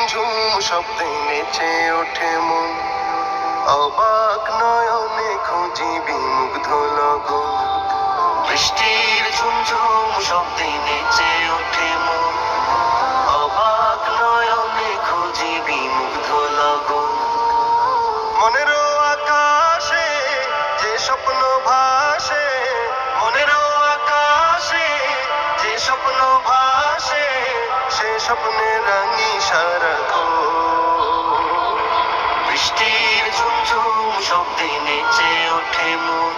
ঝুমঝুম শব্দে নেচে ওঠে মন, অবাক নয়নে খুঁজি বিমুগ্ধ লগন। বৃষ্টির ঝুমঝুম শব্দে নেচে ওঠে মন, অবাক নয়নে খুঁজি বিমুগ্ধ লগন। মনেরও আকাশে যে স্বপ্ন ভাসে, মনেরও আকাশে যে স্বপ্ন ভাসে, সে স্বপ্নে রাঙি সারাক্ষণ। বৃষ্টির ঝুমঝুম শব্দে নেচে ওঠে মন,